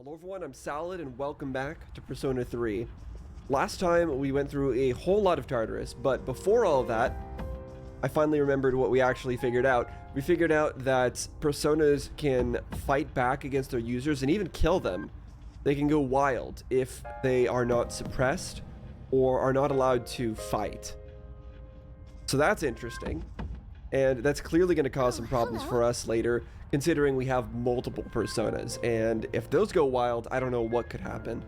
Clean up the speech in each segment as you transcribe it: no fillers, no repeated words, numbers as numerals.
Hello everyone, I'm Salad and welcome back to Persona 3. Last time we went through a whole lot of Tartarus, but before all of that, I finally remembered what we actually figured out. We figured out that Personas can fight back against their users and even kill them. They can go wild if they are not suppressed or are not allowed to fight. So that's interesting. And that's clearly going to cause some problems for us later, considering we have multiple personas. And if those go wild, I don't know what could happen.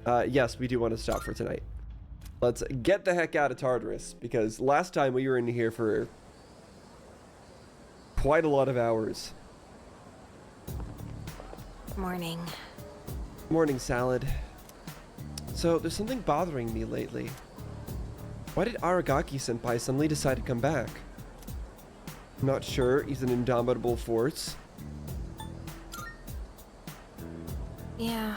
Yes, we do want to stop for tonight. Let's get the heck out of Tartarus, because last time we were in here for quite a lot of hours. Morning. Morning, Salad. So, there's something bothering me lately. Why did Aragaki-senpai suddenly decide to come back? I'm not sure. He's an indomitable force. Yeah.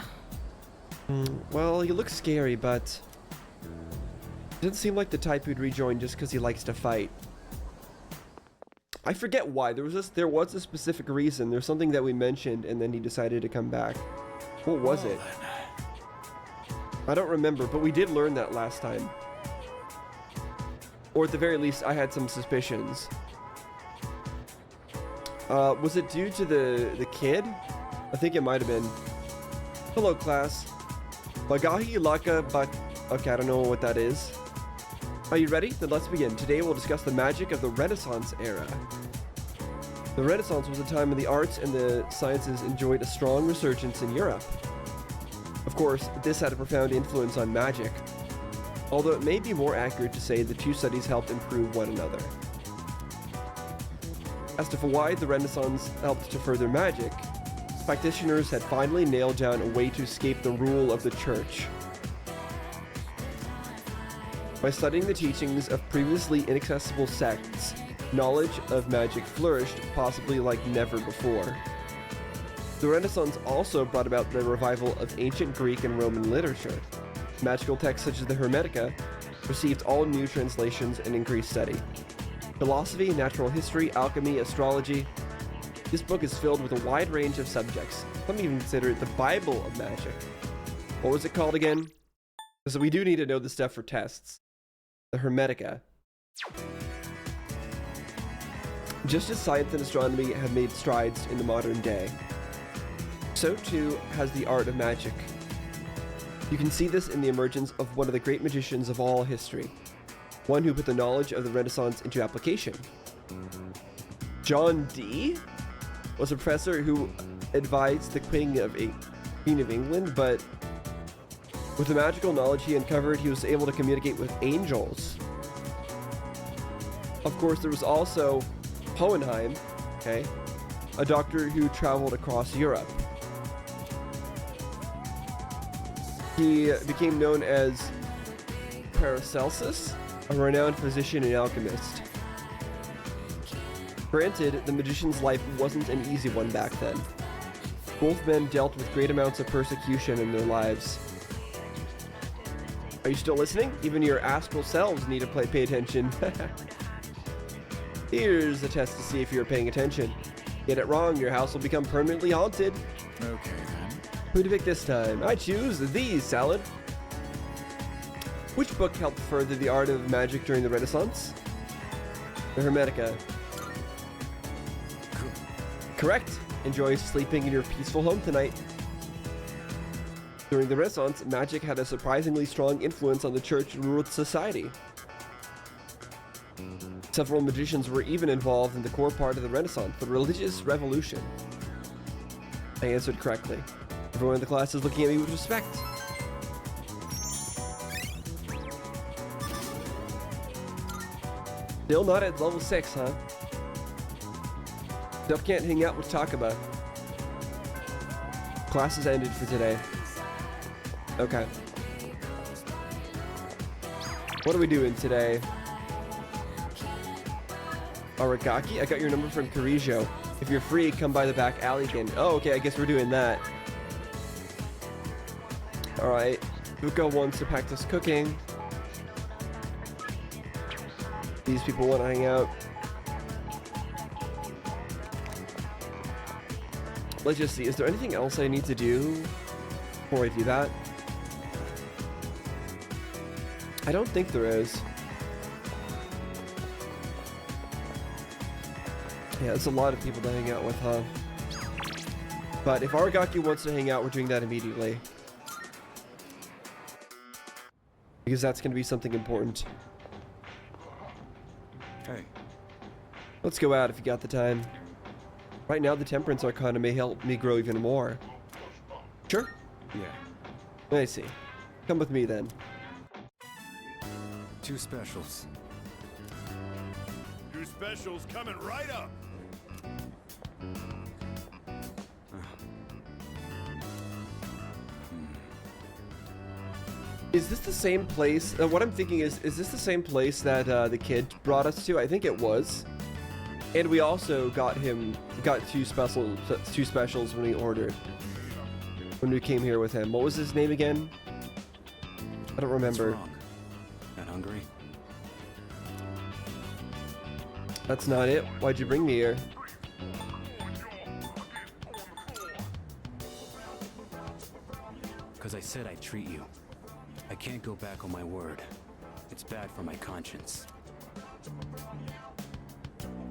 Well, he looks scary, but he doesn't seem like the type who'd rejoin just because he likes to fight. I forget why. There was a specific reason. There's something that we mentioned, and then he decided to come back. What was it? I don't remember, but we did learn that last time. Or at the very least, I had some suspicions. Was it due to the kid? I think it might have been. Hello, class. Bagahi Laka Bak... Okay, I don't know what that is. Are you ready? Then let's begin. Today we'll discuss the magic of the Renaissance era. The Renaissance was a time when the arts and the sciences enjoyed a strong resurgence in Europe. Of course, this had a profound influence on magic, although it may be more accurate to say the two studies helped improve one another. As to why the Renaissance helped to further magic, practitioners had finally nailed down a way to escape the rule of the church. By studying the teachings of previously inaccessible sects, knowledge of magic flourished possibly like never before. The Renaissance also brought about the revival of ancient Greek and Roman literature. Magical texts such as the Hermetica received all new translations and increased study. Philosophy, natural history, alchemy, astrology. This book is filled with a wide range of subjects. Some even consider it the Bible of magic. What was it called again? Because we do need to know the stuff for tests. The Hermetica. Just as science and astronomy have made strides in the modern day, so too has the art of magic. You can see this in the emergence of one of the great magicians of all history, one who put the knowledge of the Renaissance into application. John Dee was a professor who advised the Queen of England, but with the magical knowledge he uncovered, he was able to communicate with angels. Of course, there was also Hohenheim, okay, a doctor who traveled across Europe. He became known as Paracelsus, a renowned physician and alchemist. Granted, the magician's life wasn't an easy one back then. Both men dealt with great amounts of persecution in their lives. Are you still listening? Even your astral selves need to pay attention. Here's a test to see if you're paying attention. Get it wrong, your house will become permanently haunted. Okay then. Who to pick this time? I choose these, Salad. Which book helped further the art of magic during the Renaissance? The Hermetica. Correct. Enjoy sleeping in your peaceful home tonight. During the Renaissance, magic had a surprisingly strong influence on the church and ruled society. Several magicians were even involved in the core part of the Renaissance, the religious revolution. I answered correctly. Everyone in the class is looking at me with respect. Still not at level 6, huh? Still can't hang out with Takaba. Class is ended for today. Okay. What are we doing today? Aragaki? I got your number from Karijo. If you're free, come by the back alley again. Oh, okay, I guess we're doing that. Alright. Buko wants to practice cooking. These people want to hang out. let's just see. Is there anything else I need to do before I do that? I don't think there is. Yeah, there's a lot of people to hang out with, huh? But if Aragaki wants to hang out, we're doing that immediately. Because that's going to be something important. Hey. Let's go out if you got the time. Right now, the Temperance Arcana may help me grow even more. Sure? Yeah. I see. Come with me then. 2 specials. 2 specials coming right up. Is this the same place? What I'm thinking is this the same place that the kid brought us to? I think it was. And we also got 2 specials when we ordered. When we came here with him. What was his name again? I don't remember. What's wrong? Not hungry? That's not it. Why'd you bring me here? Because I said I'd treat you. I can't go back on my word. It's bad for my conscience.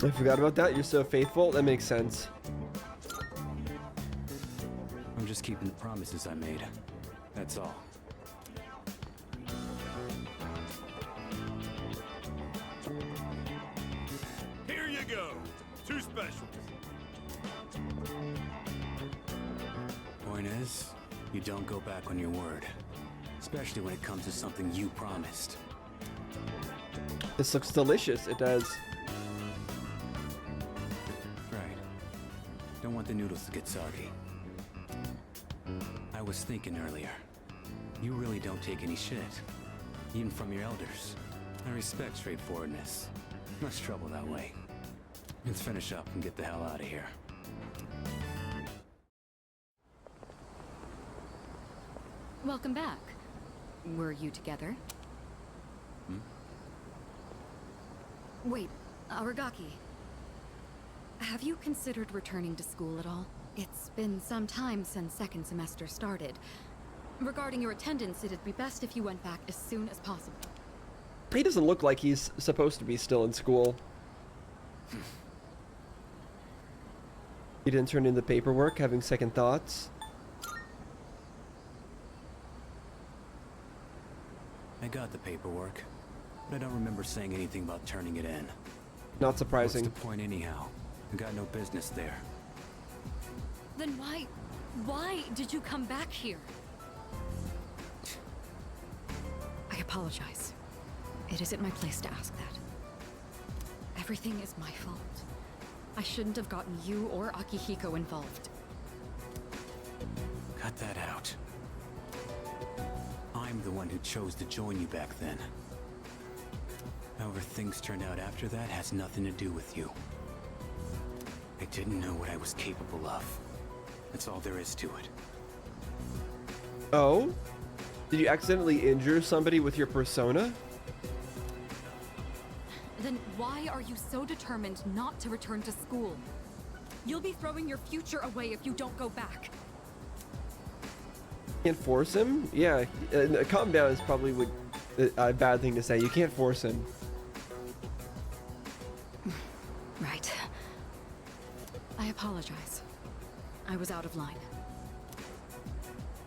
I forgot about that. You're so faithful. That makes sense. I'm just keeping the promises I made. That's all. Here you go. 2 specials. Point is, you don't go back on your word. Especially when it comes to something you promised. This looks delicious. It does. Right. Don't want the noodles to get soggy. I was thinking earlier. You really don't take any shit. Even from your elders. I respect straightforwardness. Less trouble that way. Let's finish up and get the hell out of here. Welcome back. Were you together? Wait, Aragaki. Have you considered returning to school at all? It's been some time since second semester started. Regarding your attendance, it'd be best if you went back as soon as possible. He doesn't look like he's supposed to be still in school. He didn't turn in the paperwork, having second thoughts. I got the paperwork, but I don't remember saying anything about turning it in. Not surprising. What's the point anyhow? I got no business there. Then why did you come back here? I apologize. It isn't my place to ask that. Everything is my fault. I shouldn't have gotten you or Akihiko involved. Cut that out. I'm the one who chose to join you back then. However things turned out after that has nothing to do with you. I didn't know what I was capable of. That's all there is to it. Oh? Did you accidentally injure somebody with your persona? Then why are you so determined not to return to school? You'll be throwing your future away if you don't go back. Can't force him? Yeah, calm down is probably a bad thing to say. You can't force him. Right. I apologize. I was out of line.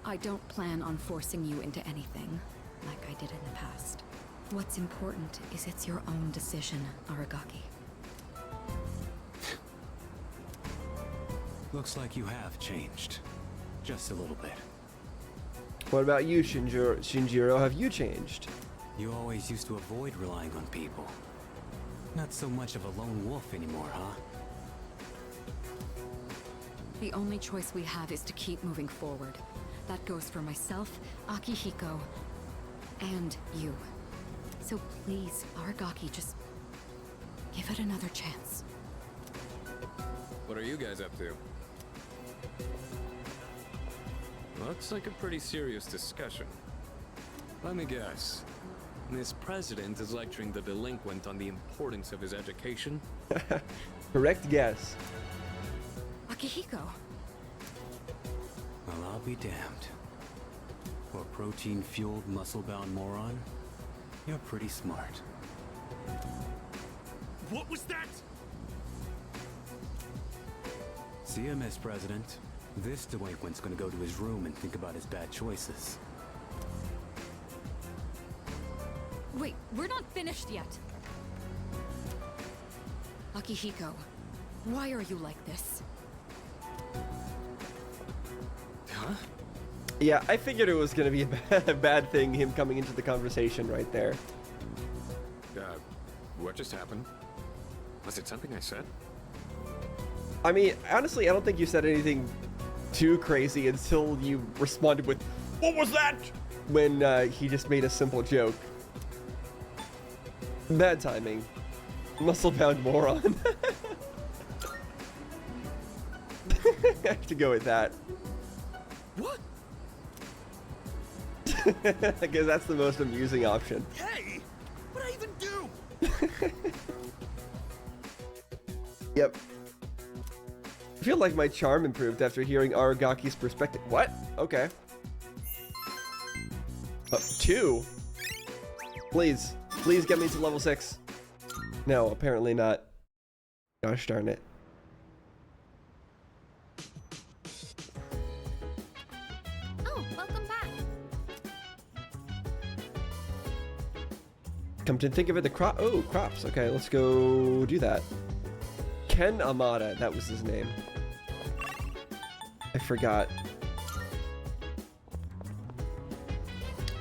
I don't plan on forcing you into anything, like I did in the past. What's important is it's your own decision, Aragaki. Looks like you have changed. Just a little bit. What about you, Shinjiro? Have you changed? You always used to avoid relying on people. Not so much of a lone wolf anymore, huh? The only choice we have is to keep moving forward. That goes for myself, Akihiko, and you. So please, Aragaki, just give it another chance. What are you guys up to? Looks like a pretty serious discussion. Let me guess. This president is lecturing the delinquent on the importance of his education? Correct guess. Akihiko, I'll be damned. For a protein-fueled, muscle-bound moron, you're pretty smart. What was that? See ya, Miss President. This delinquent's gonna go to his room and think about his bad choices. Wait, we're not finished yet. Akihiko, why are you like this? Huh? Yeah, I figured it was gonna be a bad thing, him coming into the conversation right there. What just happened? Was it something I said? I mean, honestly, I don't think you said anything too crazy until you responded with, "What was that?" When he just made a simple joke. Bad timing. Muscle-bound moron. I have to go with that. What? I guess that's the most amusing option. Hey! What'd I even do? Yep. I feel like my charm improved after hearing Aragaki's perspective. What? Okay. 2? Please. Please get me to level 6. No, apparently not. Gosh darn it. Oh, welcome back. Come to think of it, the crops. Okay, let's go do that. Ken Amada, that was his name. I forgot.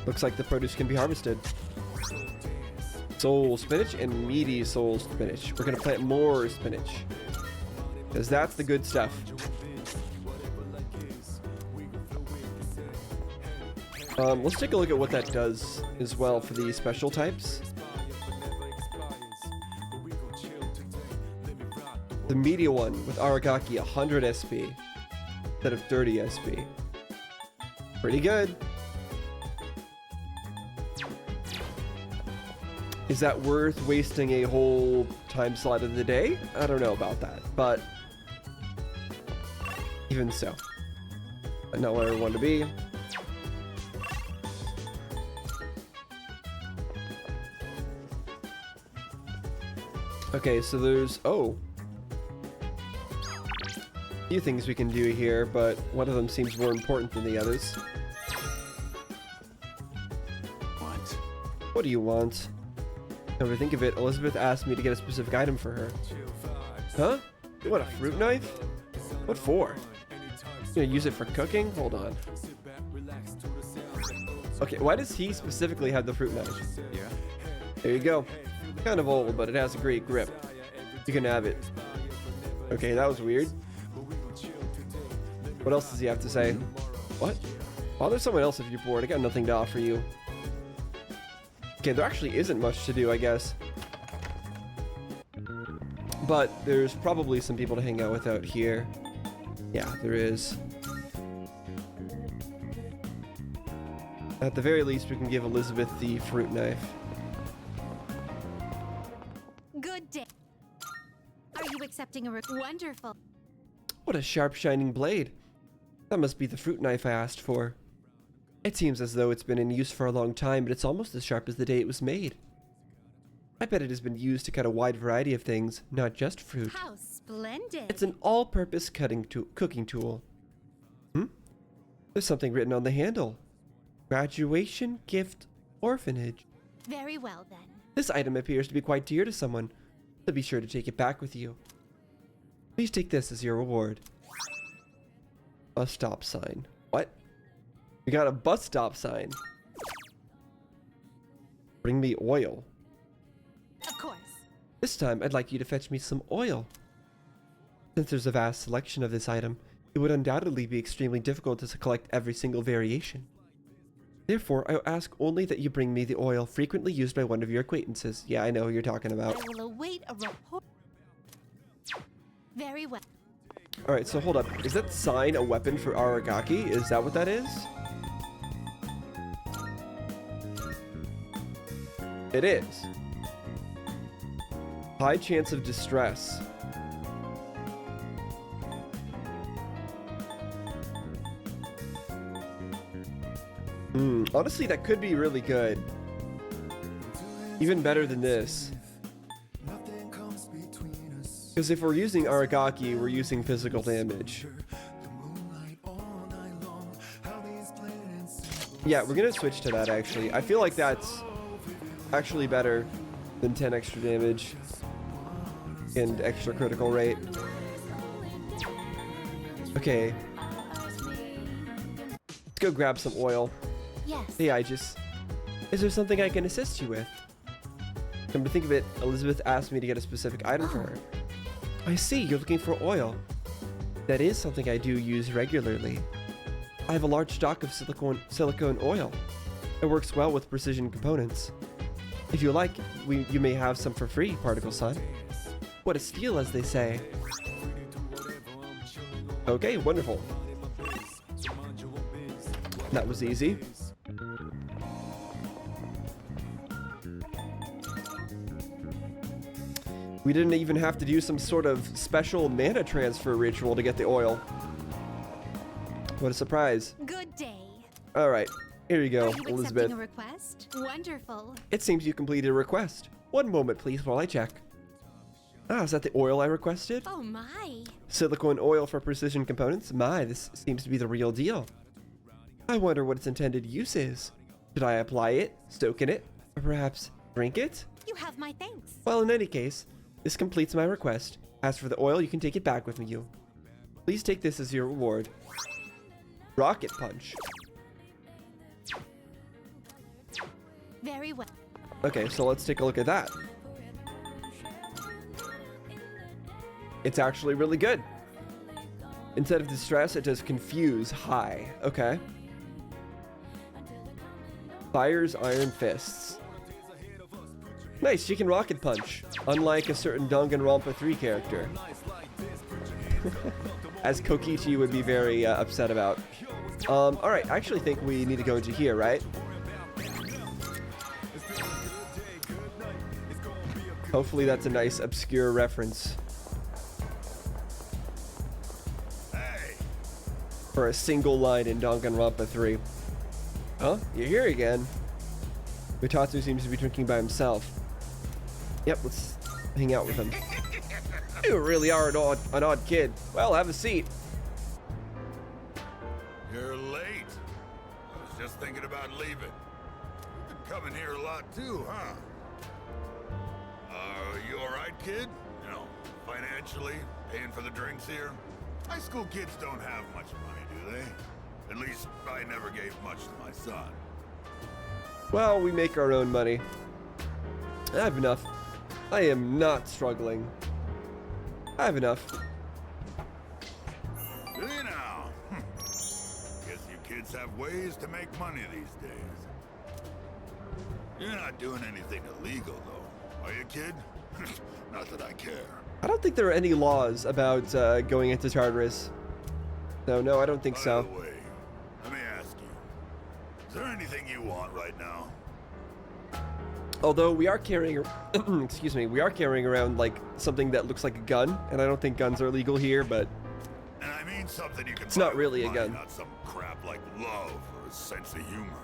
Looks like the produce can be harvested. Soul spinach and meaty soul spinach. We're gonna plant more spinach, because that's the good stuff. Let's take a look at what that does as well for the special types. The meaty one with Aragaki, 100 SP instead of 30 SP. Pretty good. Is that worth wasting a whole time slot of the day? I don't know about that, but even so. Not where I want to be. Okay, so there's, a few things we can do here, but one of them seems more important than the others. What? What do you want? Come to think of it, Elizabeth asked me to get a specific item for her. Huh? You want a fruit knife? What for? You gonna use it for cooking? Hold on. Okay, why does he specifically have the fruit knife? Yeah? There you go. Kind of old, but it has a great grip. You can have it. Okay, that was weird. What else does he have to say? What? Bother someone else if you're bored. I got nothing to offer you. Okay, there actually isn't much to do, I guess. But there's probably some people to hang out with out here. Yeah, there is. At the very least, we can give Elizabeth the fruit knife. Good day. Are you accepting a wonderful? What a sharp, shining blade. That must be the fruit knife I asked for. It seems as though it's been in use for a long time, but it's almost as sharp as the day it was made. I bet it has been used to cut a wide variety of things, not just fruit. How splendid. It's an all-purpose cooking tool. There's something written on the handle. Graduation Gift Orphanage. Very well then. This item appears to be quite dear to someone, so be sure to take it back with you. Please take this as your reward. A stop sign. What? We got a bus stop sign. Bring me oil. Of course. This time, I'd like you to fetch me some oil. Since there's a vast selection of this item, it would undoubtedly be extremely difficult to collect every single variation. Therefore, I ask only that you bring me the oil frequently used by one of your acquaintances. Yeah, I know who you're talking about. I will await a report. Very well. Alright, so hold up. Is that sign a weapon for Aragaki? Is that what that is? It is. High chance of distress. Honestly, that could be really good. Even better than this. Because if we're using Aragaki, we're using physical damage. Yeah, we're gonna switch to that actually. I feel like that's actually better than 10 extra damage and extra critical rate. Okay. Let's go grab some oil. Yes. Hey, is there something I can assist you with? Come to think of it, Elizabeth asked me to get a specific item for her. I see, you're looking for oil. That is something I do use regularly. I have a large stock of silicone oil. It works well with precision components. If you like, you may have some for free, Particle Son. What a steal, as they say. Okay, wonderful. That was easy. We didn't even have to do some sort of special mana transfer ritual to get the oil. What a surprise. Good day. All right, here you go, Are you Elizabeth. accepting a request? Wonderful. It seems you completed a request. One moment, please, while I check. Ah, is that the oil I requested? Oh my. Silicone oil for precision components? My, this seems to be the real deal. I wonder what its intended use is. Should I apply it, soak in it, or perhaps drink it? You have my thanks. Well, in any case, this completes my request. As for the oil, you can take it back with you. Please take this as your reward. Rocket Punch. Very well. Okay, so let's take a look at that. It's actually really good. Instead of distress, it does confuse high. Okay. Fires Iron Fists. Nice, you can Rocket Punch. Unlike a certain Danganronpa 3 character. As Kokichi would be very upset about. Alright, I actually think we need to go into here, right? Hopefully that's a nice obscure reference. For a single line in Danganronpa 3. Huh? You're here again. Utatsu seems to be drinking by himself. Yep, let's hang out with him. You really are an odd kid. Well, have a seat. You're late. I was just thinking about leaving. You've been coming here a lot too, huh? Are you alright, kid? You know, financially, paying for the drinks here? High school kids don't have much money, do they? At least I never gave much to my son. Well, we make our own money. I have enough. I am not struggling. I have enough. Do you now? Guess you kids have ways to make money these days. You're not doing anything illegal, though, are you, kid? Not that I care. I don't think there are any laws about going into Tartarus. No, I don't think so. By the way, let me ask you. Is there anything you want right now? Although we are carrying, excuse me, we are carrying around like something that looks like a gun, and I don't think guns are legal here, but And I mean something you can It's not buy really with a money, gun. Not some crap like love or a sense of humor.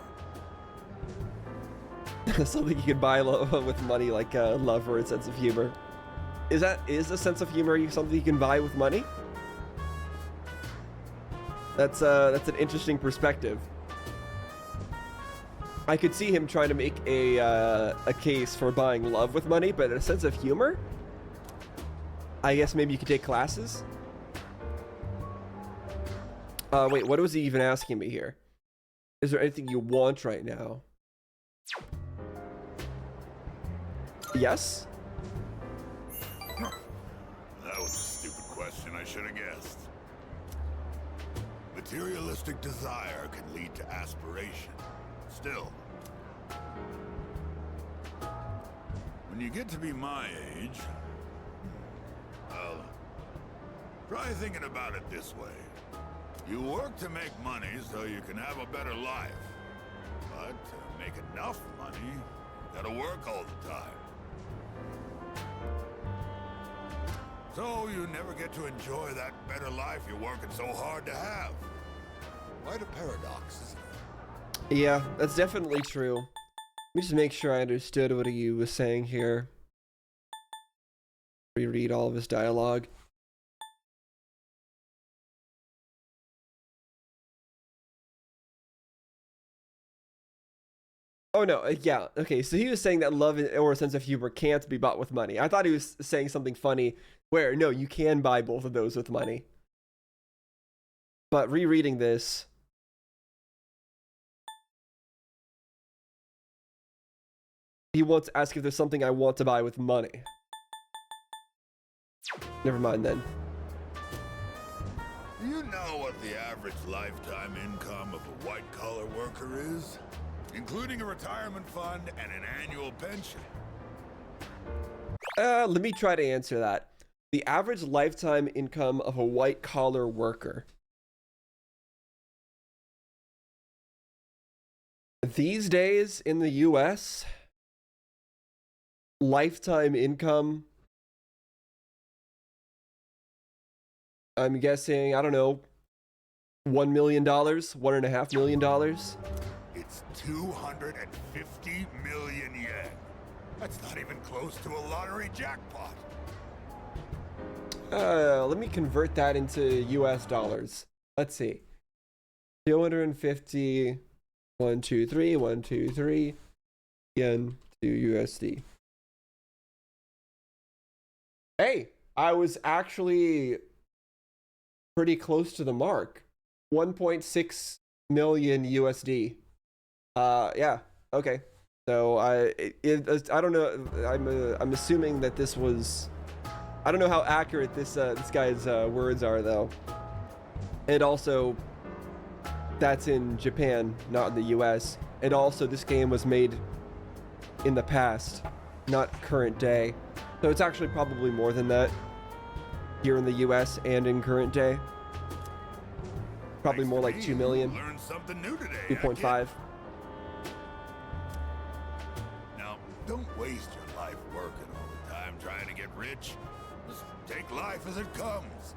something you can buy with money, like love or a sense of humor. Is a sense of humor something you can buy with money? That's an interesting perspective. I could see him trying to make a case for buying love with money, but a sense of humor? I guess maybe you could take classes? Wait, what was he even asking me here? Is there anything you want right now? Yes? That was a stupid question. I should have guessed. Materialistic desire can lead to aspiration. Still, when you get to be my age, well, try thinking about it this way. You work to make money so you can have a better life. But to make enough money, you gotta work all the time. So you never get to enjoy that better life you're working so hard to have. Quite a paradox, isn't it? Yeah, that's definitely true. Let me just make sure I understood what he was saying here. Reread all of his dialogue. Oh no, yeah, okay, so he was saying that love or a sense of humor can't be bought with money. I thought he was saying something funny where, no, you can buy both of those with money. But rereading this, he wants to ask if there's something I want to buy with money. Never mind then. Do you know what the average lifetime income of a white-collar worker is? Including a retirement fund and an annual pension. Let me try to answer that. The average lifetime income of a white-collar worker. These days in the US, lifetime income, I'm guessing, I don't know, $1 million, $1.5 million. It's 250 million yen. That's not even close to a lottery jackpot. Let me convert that into US dollars. Let's see. 250, 123 yen to USD. Hey, I was actually pretty close to the mark. 1.6 million USD. Yeah, okay. So I don't know. I'm assuming that this was. I don't know how accurate this guy's words are though. And also, that's in Japan, not in the U.S. And also, this game was made in the past, not current day. So it's actually probably more than that here in the U.S. and in current day. Probably more like 2 million. Learned something new today. 2.5. Now, don't waste your life working all the time trying to get rich. Just take life as it comes.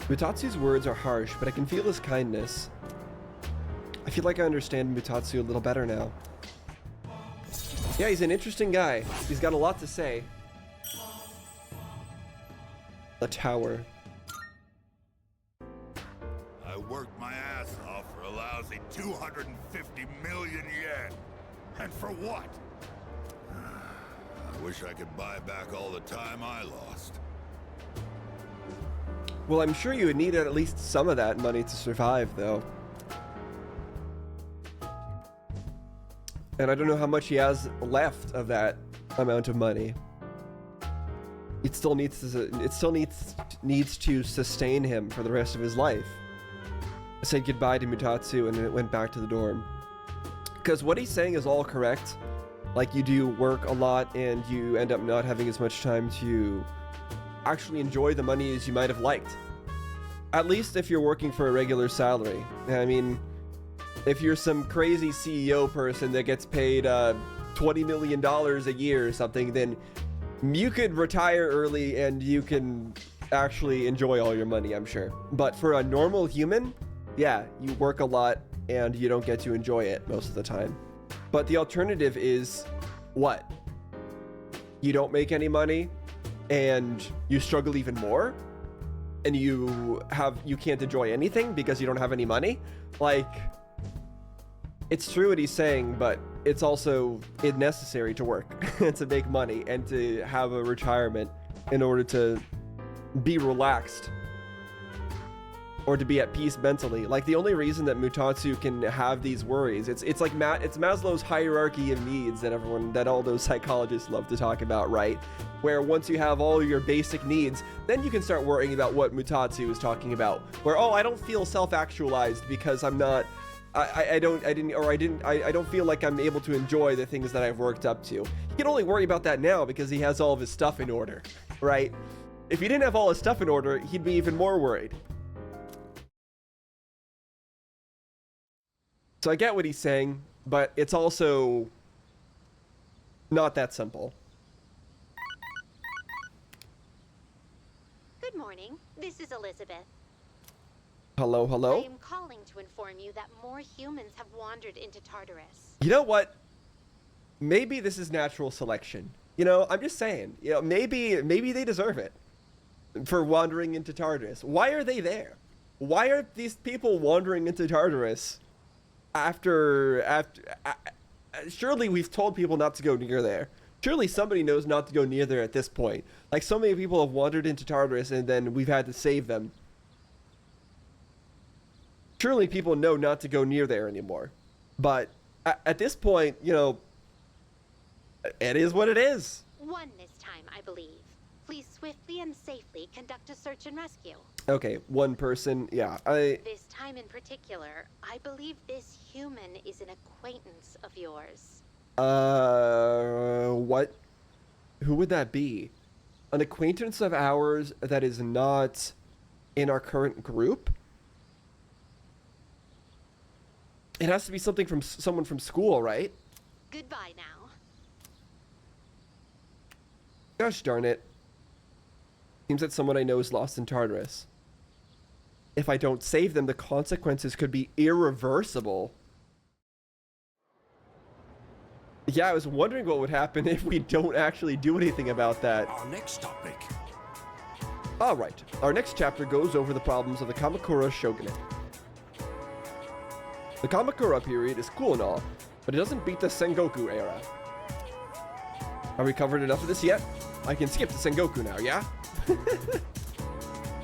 Mutatsu's words are harsh, but I can feel his kindness. I feel like I understand Mutatsu a little better now. Yeah, he's an interesting guy. He's got a lot to say. The tower. I worked my ass off for a lousy 250 million yen. And for what? I wish I could buy back all the time I lost. Well, I'm sure you would need at least some of that money to survive, though. And I don't know how much he has left of that amount of money. It still needs to sustain him for the rest of his life. I said goodbye to Mutatsu and then it went back to the dorm. Because what he's saying is all correct. Like, you do work a lot and you end up not having as much time to actually enjoy the money as you might have liked. At least if you're working for a regular salary. I mean, if you're some crazy CEO person that gets paid $20 million a year or something, then you could retire early and you can actually enjoy all your money, I'm sure. But for a normal human, yeah, you work a lot and you don't get to enjoy it most of the time. But the alternative is what? You don't make any money and you struggle even more and you can't enjoy anything because you don't have any money. Like, it's true what he's saying, but it's also necessary to work to make money and to have a retirement in order to be relaxed or to be at peace mentally. Like, the only reason that Mutatsu can have these worries, it's like it's Maslow's hierarchy of needs that all those psychologists love to talk about, right? Where once you have all your basic needs, then you can start worrying about what Mutatsu is talking about. Where, oh, I don't feel self-actualized because I'm not. I don't feel like I'm able to enjoy the things that I've worked up to. He can only worry about that now because he has all of his stuff in order, right? If he didn't have all his stuff in order, he'd be even more worried. So I get what he's saying, but it's also not that simple. Good morning. This is Elizabeth. Hello, I hello? am calling to inform inform you that more humans have wandered into Tartarus. You know what? Maybe this is natural selection. You know, I'm just saying. You know, maybe they deserve it for wandering into Tartarus. Why are they there? Why are these people wandering into Tartarus after surely we've told people not to go near there. Surely somebody knows not to go near there at this point. Like, so many people have wandered into Tartarus and then we've had to save them. Surely people know not to go near there anymore. But at this point, you know, it is what it is. One this time, I believe. Please swiftly and safely conduct a search and rescue. Okay, one person, yeah. This time in particular, I believe this human is an acquaintance of yours. What? Who would that be? An acquaintance of ours that is not in our current group? It has to be something from someone from school, right? Goodbye now. Gosh darn it. Seems that someone I know is lost in Tartarus. If I don't save them, the consequences could be irreversible. Yeah, I was wondering what would happen if we don't actually do anything about that. Our next topic. Alright, our next chapter goes over the problems of the Kamakura Shogunate. The Kamakura period is cool and all, but it doesn't beat the Sengoku era. Have we covered enough of this yet? I can skip to Sengoku now, yeah?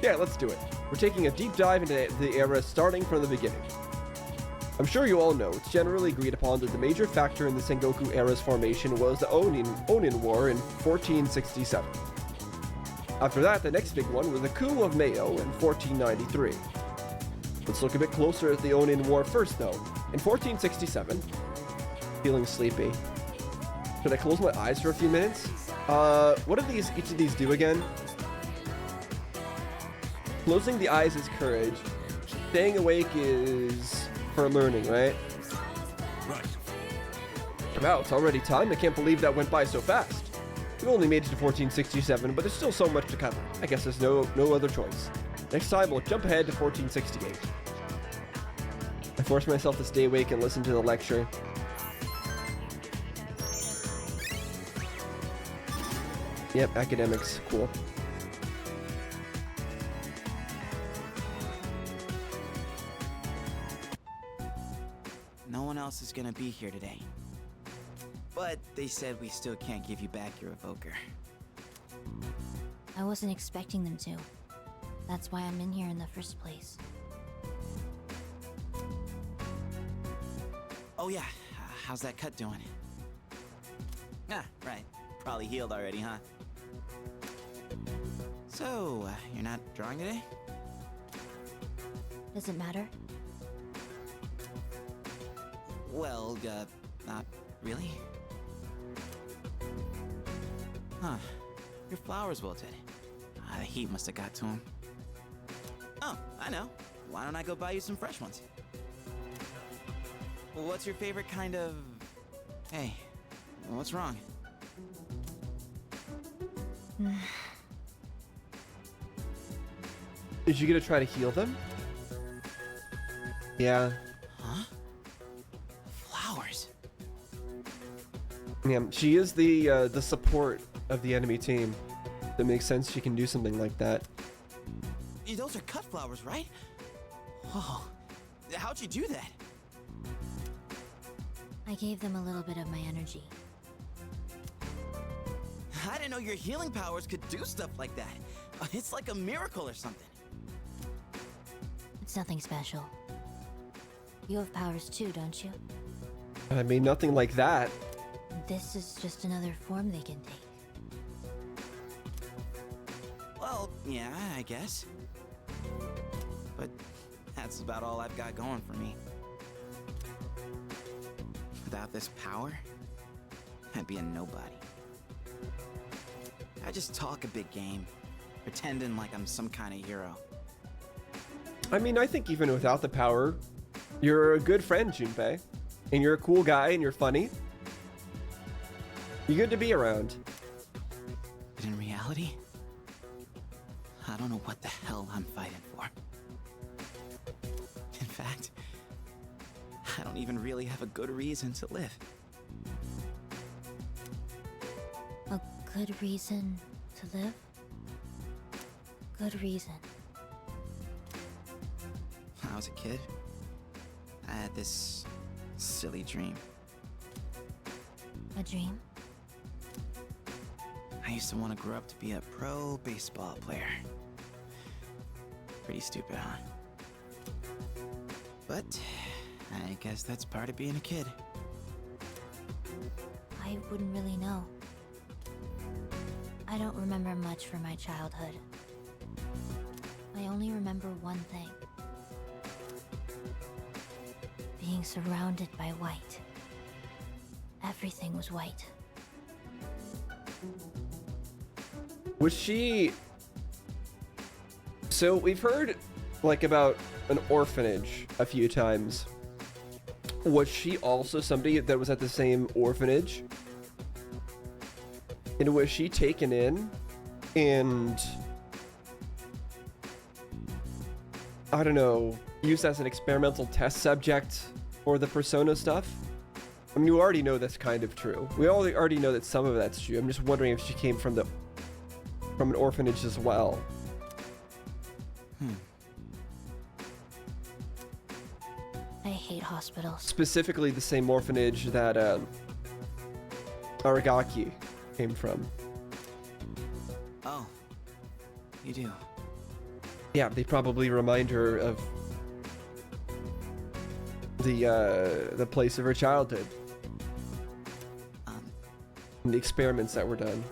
Yeah, let's do it. We're taking a deep dive into the era starting from the beginning. I'm sure you all know, it's generally agreed upon that the major factor in the Sengoku era's formation was the Onin War in 1467. After that, the next big one was the coup of Meio in 1493. Let's look a bit closer at the Onin War first, though. In 1467, feeling sleepy. Should I close my eyes for a few minutes? What do each of these do again? Closing the eyes is courage. Staying awake is for learning, right? Right. Wow, it's already time. I can't believe that went by so fast. We only made it to 1467, but there's still so much to cover. I guess there's no other choice. Next time, we'll jump ahead to 1468. I forced myself to stay awake and listen to the lecture. Yep, academics, cool. No one else is gonna be here today. But they said we still can't give you back your evoker. I wasn't expecting them to. That's why I'm in here in the first place. Oh yeah, how's that cut doing? Ah, right. Probably healed already, huh? So, you're not drawing today? Does it matter? Well, not really. Huh. Your flowers wilted. The heat must have got to them. Oh, I know. Why don't I go buy you some fresh ones? What's your favorite kind of... Hey, what's wrong? Is you gonna try to heal them? Yeah. Huh? Flowers? Yeah, she is the support of the enemy team. That makes sense she can do something like that. Those are cut flowers, right? Oh, how'd you do that? I gave them a little bit of my energy. I didn't know your healing powers could do stuff like that. It's like a miracle or something. It's nothing special. You have powers too, don't you? I mean, nothing like that. This is just another form they can take. Well, yeah, I guess. But that's about all I've got going for me. Without this power, I'd be a nobody. I just talk a big game, pretending like I'm some kind of hero. I mean, I think even without the power, you're a good friend, Junpei. And you're a cool guy and you're funny. You're good to be around. But in reality, I don't know what the hell I'm fighting for. In fact, don't even really have a good reason to live. A good reason to live? Good reason. When I was a kid, I had this silly dream. A dream? I used to want to grow up to be a pro baseball player. Pretty stupid, huh? But I guess that's part of being a kid. I wouldn't really know. I don't remember much from my childhood. I only remember one thing. Being surrounded by white. Everything was white. Was she... So we've heard like about an orphanage a few times. Was she also somebody that was at the same orphanage? And was she taken in and, I don't know, used as an experimental test subject for the Persona stuff? I mean, you already know that's kind of true. We already know that some of that's true. I'm just wondering if she came from an orphanage as well. I hate hospitals. Specifically the same orphanage that Aragaki came from. Oh, you do? Yeah, they probably remind her of the place of her childhood. And the experiments that were done.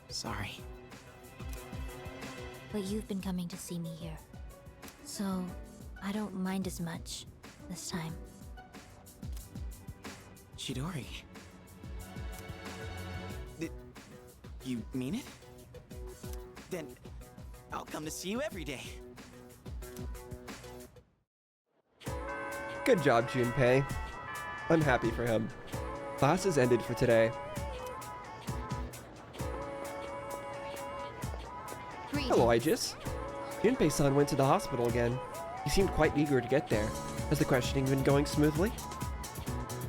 Sorry. But you've been coming to see me here. So, I don't mind as much this time. Chidori. You mean it? Then I'll come to see you every day. Good job, Junpei. I'm happy for him. Class has ended for today. Hello, Aegis. Junpei-san went to the hospital again. He seemed quite eager to get there. Has the questioning been going smoothly?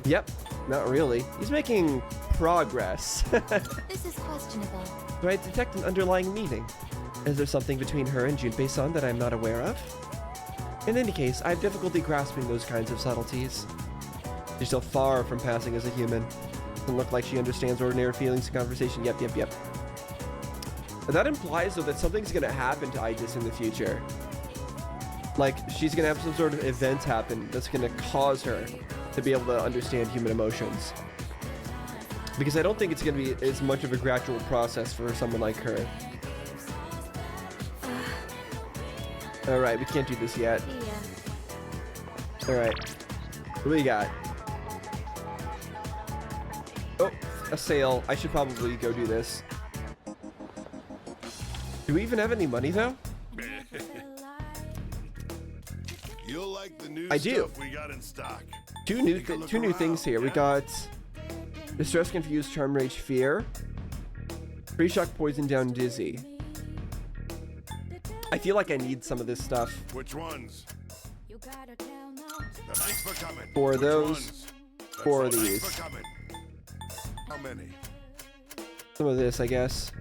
Yep, not really. He's making progress. This is questionable. Do I detect an underlying meaning? Is there something between her and Junpei-san that I'm not aware of? In any case, I have difficulty grasping those kinds of subtleties. She's still far from passing as a human. Doesn't look like she understands ordinary feelings in conversation. Yep. That implies, though, that something's gonna happen to Aegis in the future. Like, she's gonna have some sort of event happen that's gonna cause her to be able to understand human emotions. Because I don't think it's gonna be as much of a gradual process for someone like her. Alright, we can't do this yet. Alright. What do we got? Oh, a sale. I should probably go do this. Do we even have any money, though? You'll like the new I do. stuff we got in stock. Two new Take a look things around, here. We yeah? got Distress, Confused, Charm, Rage, Fear. Free Shock, Poison, Down, Dizzy. I feel like I need some of this stuff. Which ones? Thanks for coming. For Which those, ones? for Thanks these. for coming. How many? Some of this, I guess.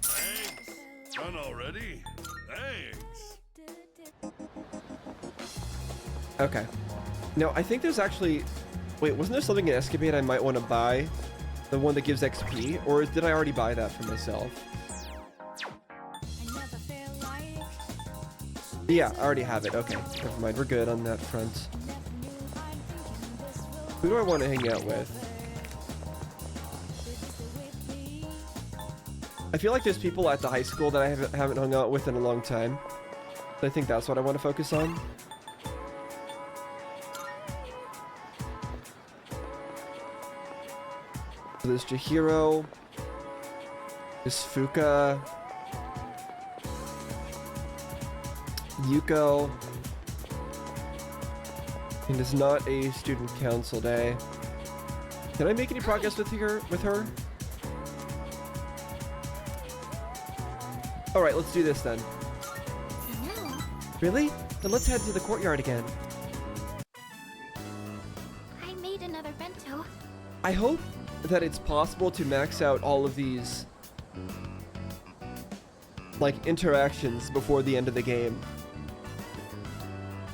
Thanks. Done already? Thanks. Okay. No, I think there's actually... Wait, wasn't there something in Escapade I might want to buy? The one that gives XP? Or did I already buy that for myself? Yeah, I already have it. Okay, never mind. We're good on that front. Who do I want to hang out with? I feel like there's people at the high school that I haven't hung out with in a long time. So I think that's what I want to focus on. So there's Chihiro. There's Fuka. Yuko. And it's not a student council day. Can I make any progress with her? Alright, let's do this then. No. Really? Then let's head to the courtyard again. I hope that it's possible to max out all of these like interactions before the end of the game.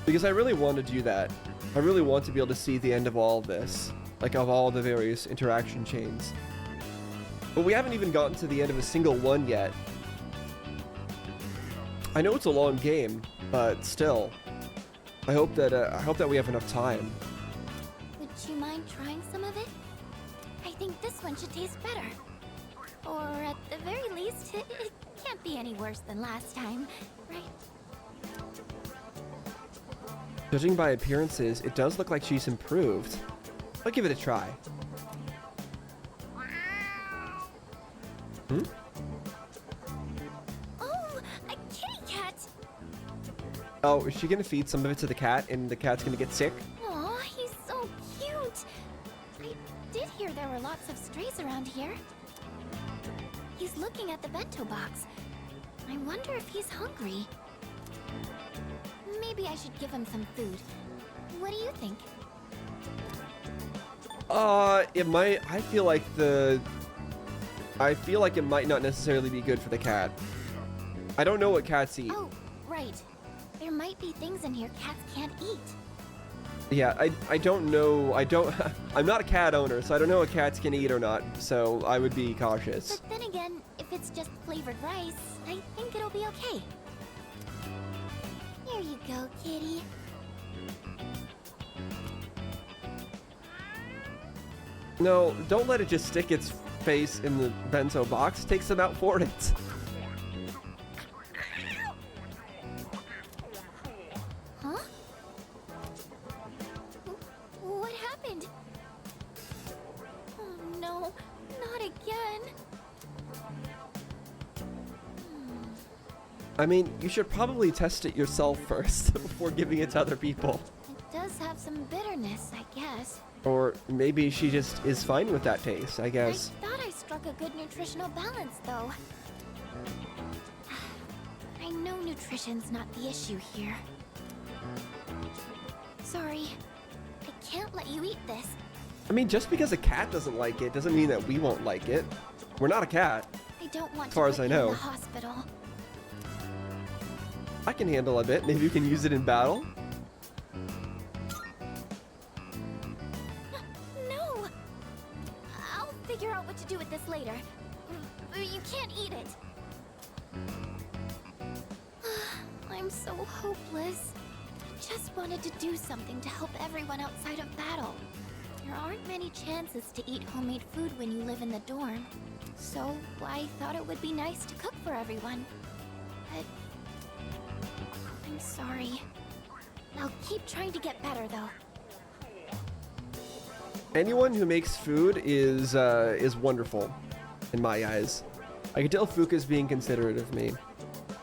Because I really want to do that. I really want to be able to see the end of all of this. Like of all the various interaction chains. But we haven't even gotten to the end of a single one yet. I know it's a long game, but still. I hope that we have enough time. Would you mind trying some of it? I think this one should taste better. Or at the very least, it can't be any worse than last time, right? Judging by appearances, it does look like she's improved. I'll give it a try. Hmm? Oh, a kitty cat! Oh, is she gonna feed some of it to the cat and the cat's gonna get sick? Aw, he's so cute! I did hear there were lots of strays around here. He's looking at the bento box. I wonder if he's hungry. Maybe I should give him some food. What do you think? It might. I feel like it might not necessarily be good for the cat. I don't know what cats eat. Oh, right. There might be things in here cats can't eat. Yeah, I don't know. I'm not a cat owner, so I don't know what cats can eat or not. So I would be cautious. But then again, if it's just flavored rice, I think it'll be okay. Here you go, kitty. No, don't let it just stick its face in the bento box. Take some out for it. Huh? What happened? Oh no, not again. I mean, you should probably test it yourself first before giving it to other people. It does have some bitterness, I guess. Or maybe she just is fine with that taste, I guess. I thought I struck a good nutritional balance, though. I know nutrition's not the issue here. Sorry. I can't let you eat this. I mean, just because a cat doesn't like it doesn't mean that we won't like it. We're not a cat. I don't want As far to as put I you in know. the hospital. I can handle a bit. Maybe you can use it in battle. No! I'll figure out what to do with this later. You can't eat it. I'm so hopeless. I just wanted to do something to help everyone outside of battle. There aren't many chances to eat homemade food when you live in the dorm. So I thought it would be nice to cook for everyone. But I'm sorry. I'll keep trying to get better, though. Anyone who makes food is wonderful, in my eyes. I can tell Fuka's being considerate of me.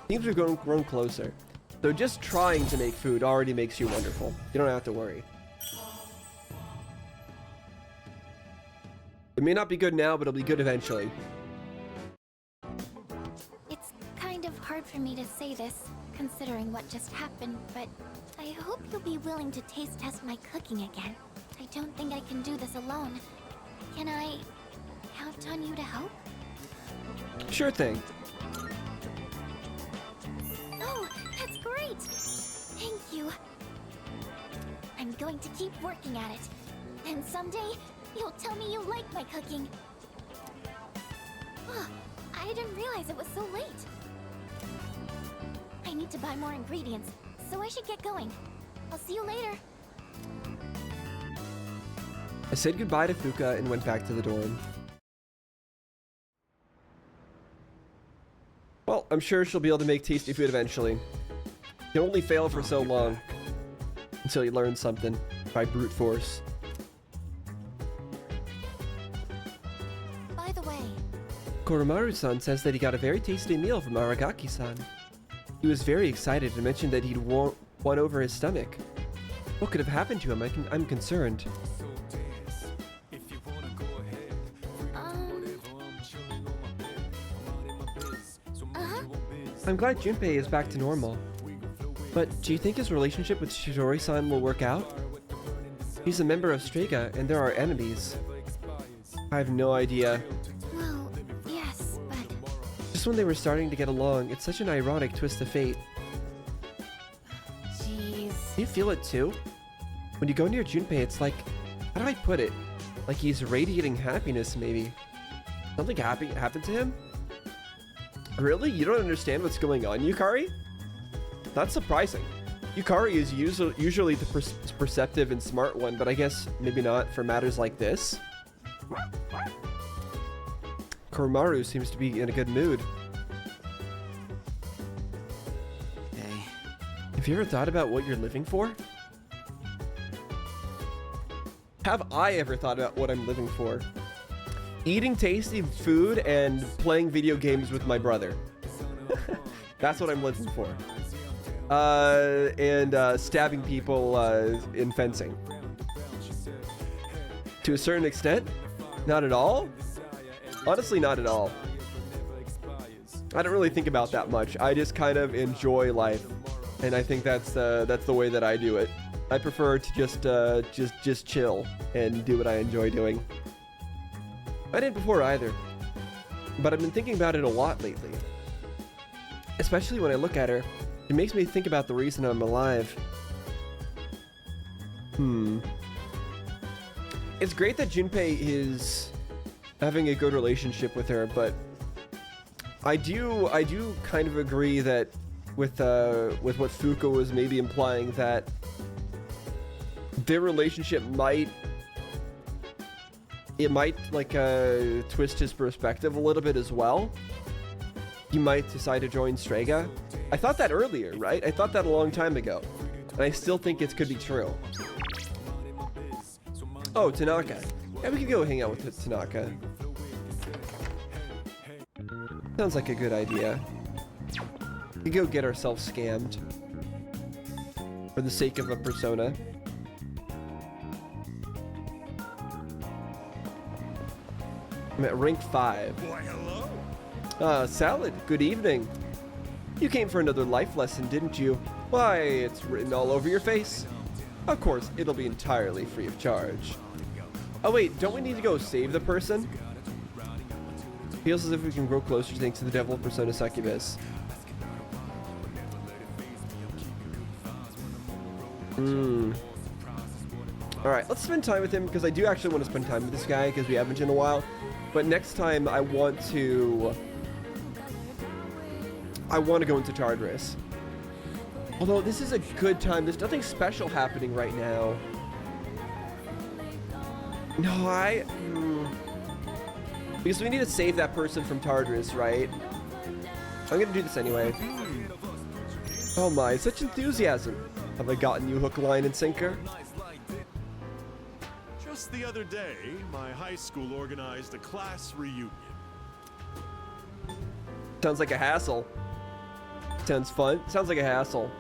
Seems we've grown closer. So just trying to make food already makes you wonderful. You don't have to worry. It may not be good now, but it'll be good eventually. It's kind of hard for me to say this, considering what just happened, but I hope you'll be willing to taste test my cooking again. I don't think I can do this alone. Can I count on you to help? Sure thing. Oh, that's great! Thank you. I'm going to keep working at it. And someday, you'll tell me you like my cooking. Oh, I didn't realize it was so late. I need to buy more ingredients, so I should get going. I'll see you later. I said goodbye to Fuka and went back to the dorm. Well, I'm sure she'll be able to make tasty food eventually. You can only fail for so long until you learn something by brute force. By the way, Koromaru-san says that he got a very tasty meal from Aragaki-san. He was very excited and mentioned that he'd won over his stomach. What could have happened to him? I'm concerned. I'm glad Junpei is back to normal. But do you think his relationship with Shidori-san will work out? He's a member of Strega, and there are enemies. I have no idea. Well, yes, but Just when they were starting to get along, it's such an ironic twist of fate. jeez. Do you feel it too? When you go near Junpei, it's like, how do I put it? Like he's radiating happiness, maybe. Something happened to him? Really? You don't understand what's going on, Yukari? That's surprising. Yukari is usually the perceptive and smart one, but I guess maybe not for matters like this. Koromaru seems to be in a good mood. Hey, Have you ever thought about what you're living for? Have I ever thought about what I'm living for? Eating tasty food and playing video games with my brother. That's what I'm living for. And stabbing people in fencing. To a certain extent, not at all. Honestly, not at all. I don't really think about that much. I just kind of enjoy life, and I think that's the way that I do it. I prefer to just chill and do what I enjoy doing. I didn't before either, but I've been thinking about it a lot lately. Especially when I look at her, it makes me think about the reason I'm alive. It's great that Junpei is having a good relationship with her, but I do kind of agree that with what Fuko was maybe implying, that their relationship might like twist his perspective a little bit as well. He might decide to join Strega. I thought that earlier, right? I thought that a long time ago, and I still think it could be true. Oh, Tanaka. Yeah, we could go hang out with Tanaka. Sounds like a good idea. We could go get ourselves scammed for the sake of a persona. I'm at rank 5. Why, hello. Salad, good evening. You came for another life lesson, didn't you? Why, it's written all over your face. Of course, it'll be entirely free of charge. Oh wait, don't we need to go save the person? Feels as if we can grow closer thanks to the devil persona succubus. Alright, let's spend time with him, because I do actually want to spend time with this guy, because we haven't in a while. But next time I want to go into Tartarus. Although this is a good time. There's nothing special happening right now. No, because we need to save that person from Tartarus, right? I'm gonna do this anyway. Oh my, such enthusiasm. Have I gotten you hook, line, and sinker? Just the other day, my high school organized a class reunion. Sounds like a hassle. Sounds fun. Sounds like a hassle.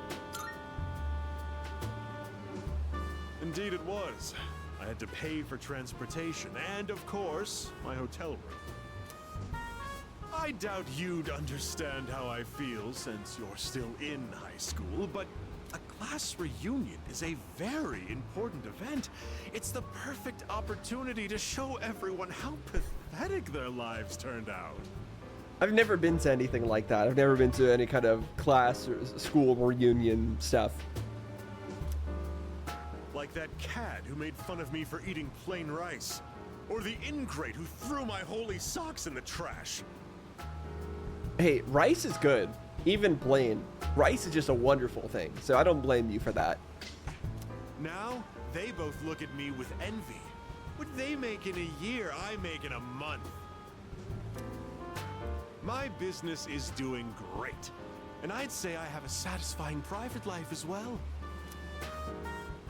Indeed it was. I had to pay for transportation and, of course, my hotel room. I doubt you'd understand how I feel since you're still in high school, but a class reunion is a very important event. It's the perfect opportunity to show everyone how pathetic their lives turned out. I've never been to anything like that. I've never been to any kind of class or school reunion stuff. Like that cad who made fun of me for eating plain rice. Or the ingrate who threw my holy socks in the trash. Hey, rice is good. Even plain. Rice is just a wonderful thing, so I don't blame you for that. Now, they both look at me with envy. What they make in a year, I make in a month. My business is doing great. And I'd say I have a satisfying private life as well.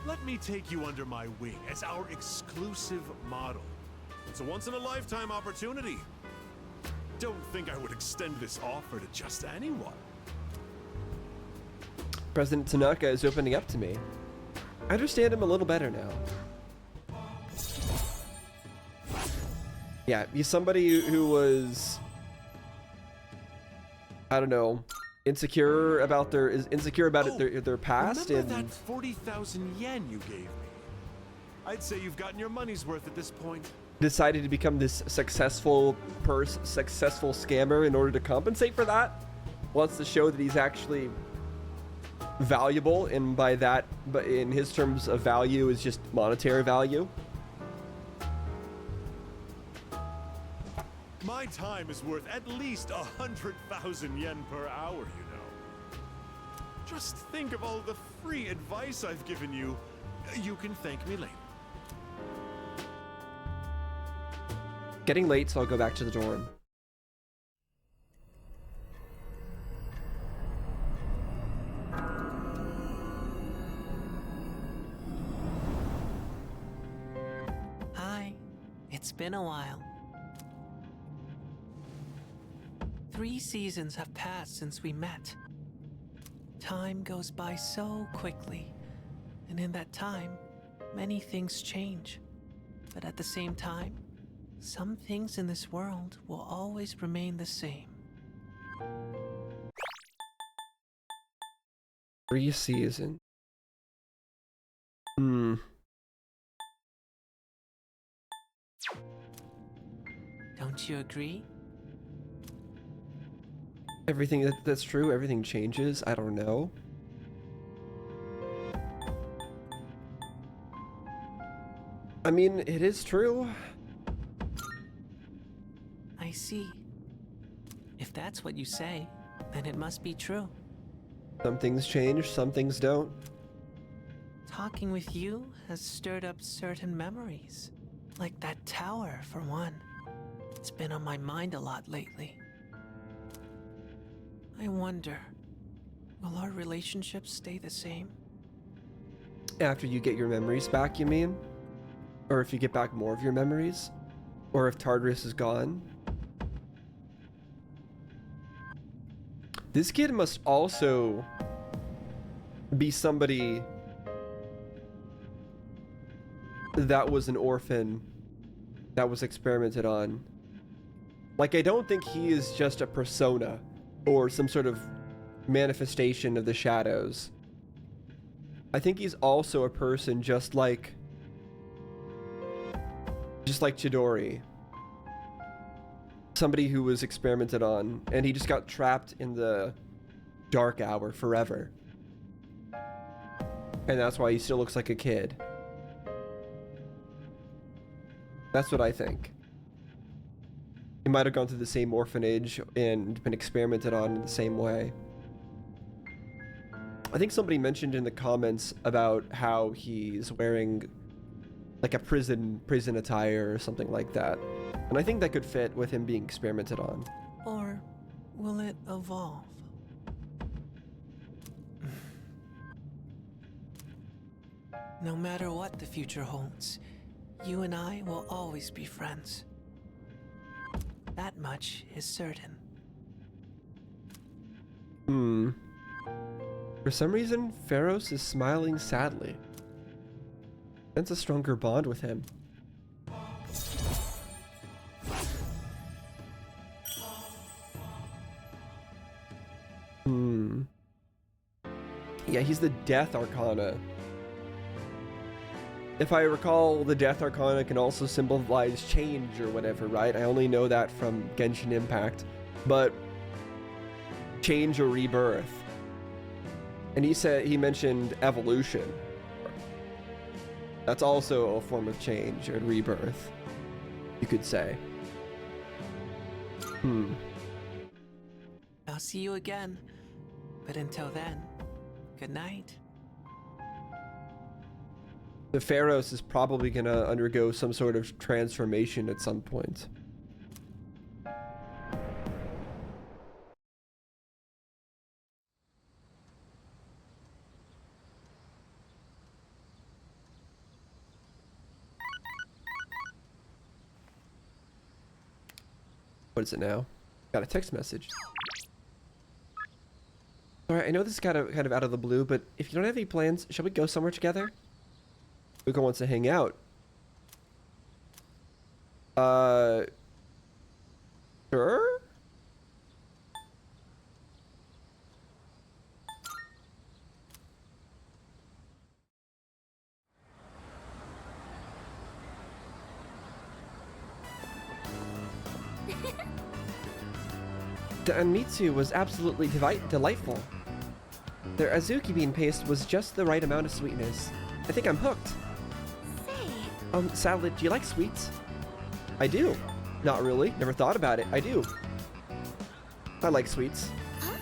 Let me take you under my wing as our exclusive model. It's a once-in-a-lifetime opportunity. Don't think I would extend this offer to just anyone. President Tanaka is opening up to me. I understand him a little better now. Yeah, he's somebody who was, I don't know, insecure about their past. Remember And that 40,000 yen you gave me? I'd say you've gotten your money's worth at this point. decided to become this successful scammer in order to compensate for that. Wants to show that he's actually valuable, and by that, but in his terms of value is just monetary value. My time is worth at least 100,000 yen per hour, you know. Just think of all the free advice I've given you. You can thank me later. Getting late, so I'll go back to the dorm. Hi. It's been a while. 3 seasons have passed since we met. Time goes by so quickly, and in that time, many things change. But at the same time, some things in this world will always remain the same. 3 seasons. Don't you agree? Everything that's true, everything changes. I don't know. I mean, it is true. I see. If that's what you say, then it must be true. Some things change, some things don't. Talking with you has stirred up certain memories. Like that tower, for one. It's been on my mind a lot lately. I wonder, will our relationship stay the same? After you get your memories back, you mean? Or if you get back more of your memories? Or if Tartarus is gone? This kid must also be somebody that was an orphan that was experimented on. Like, I don't think he is just a persona or some sort of manifestation of the shadows. I think he's also a person just like Chidori. Somebody who was experimented on, and he just got trapped in the dark hour forever. And that's why he still looks like a kid. That's what I think. He might have gone through the same orphanage and been experimented on in the same way. I think somebody mentioned in the comments about how he's wearing like a prison attire or something like that. And I think that could fit with him being experimented on. Or will it evolve? No matter what the future holds, you and I will always be friends. That much is certain. For some reason, Pharos is smiling sadly. Sense a stronger bond with him. Yeah, he's the Death Arcana. If I recall, the Death Arcana can also symbolize change or whatever, right? I only know that from Genshin Impact. But change or rebirth. And he mentioned evolution. That's also a form of change or rebirth, you could say. I'll see you again. But until then, good night. The Pharos is probably gonna undergo some sort of transformation at some point. What is it now? Got a text message. Alright, I know this is kind of out of the blue, but if you don't have any plans, shall we go somewhere together? Luca wants to hang out. Sure? The anmitsu was absolutely delightful. Their azuki bean paste was just the right amount of sweetness. I think I'm hooked. Say, Salad, do you like sweets? I do. Not really. Never thought about it. I do. I like sweets. huh?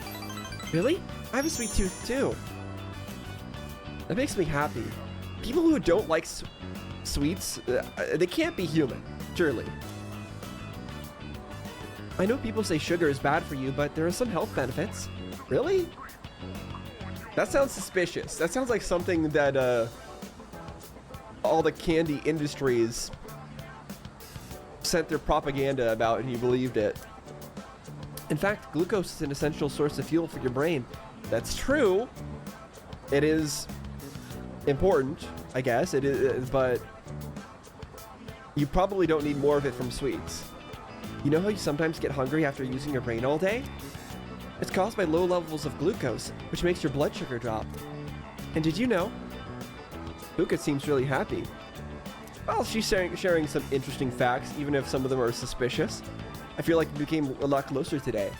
Really? I have a sweet tooth too. That makes me happy. People who don't like sweets, they can't be human, surely. I know people say sugar is bad for you, but there are some health benefits. Really? That sounds suspicious. That sounds like something that all the candy industries sent their propaganda about and you believed it. In fact, glucose is an essential source of fuel for your brain. That's true. It is important, I guess. It is, but you probably don't need more of it from sweets. You know how you sometimes get hungry after using your brain all day? It's caused by low levels of glucose, which makes your blood sugar drop. And did you know? Luca seems really happy. Well, she's sharing some interesting facts, even if some of them are suspicious. I feel like we became a lot closer today.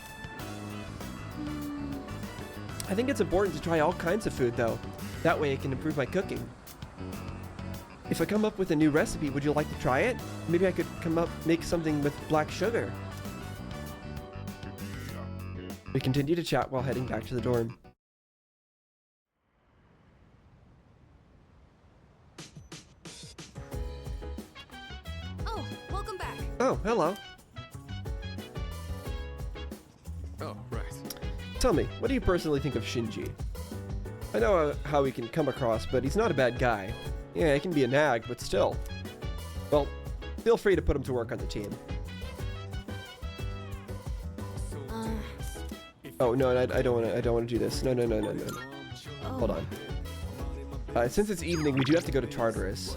I think it's important to try all kinds of food, though. That way I can improve my cooking. If I come up with a new recipe, would you like to try it? Maybe I could make something with black sugar. We continue to chat while heading back to the dorm. Oh, welcome back. Oh, hello. Oh, right. Tell me, what do you personally think of Shinji? I know how he can come across, but he's not a bad guy. Yeah, he can be a nag, but still. Well, feel free to put him to work on the team. Oh no, I don't want to do this. No. Hold on. Since it's evening, we do have to go to Tartarus.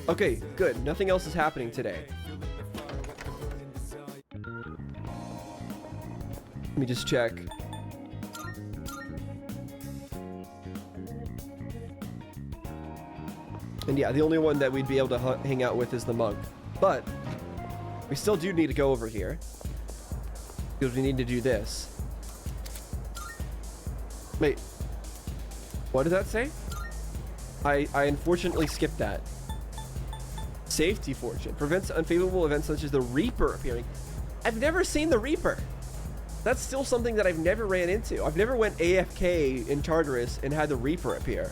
Okay, good. Nothing else is happening today. Let me just check. And yeah, the only one that we'd be able to hang out with is the monk. But we still do need to go over here, because we need to do this. Wait. What did that say? I unfortunately skipped that. Safety fortune. Prevents unfavorable events such as the Reaper appearing. I've never seen the Reaper. That's still something that I've never ran into. I've never went AFK in Tartarus and had the Reaper appear.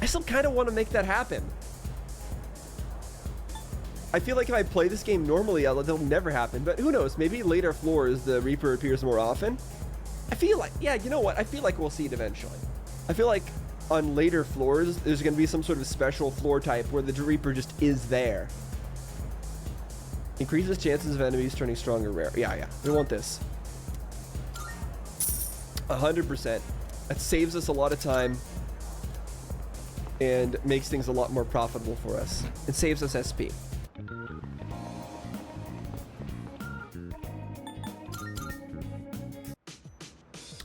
I still kind of want to make that happen. I feel like if I play this game normally, it'll never happen, but who knows? Maybe later floors, the Reaper appears more often. I feel like, yeah, you know what? I feel like we'll see it eventually. I feel like on later floors, there's going to be some sort of special floor type where the Reaper just is there. Increases chances of enemies turning strong or rare. Yeah, we want this. 100%. That saves us a lot of time and makes things a lot more profitable for us. It saves us SP.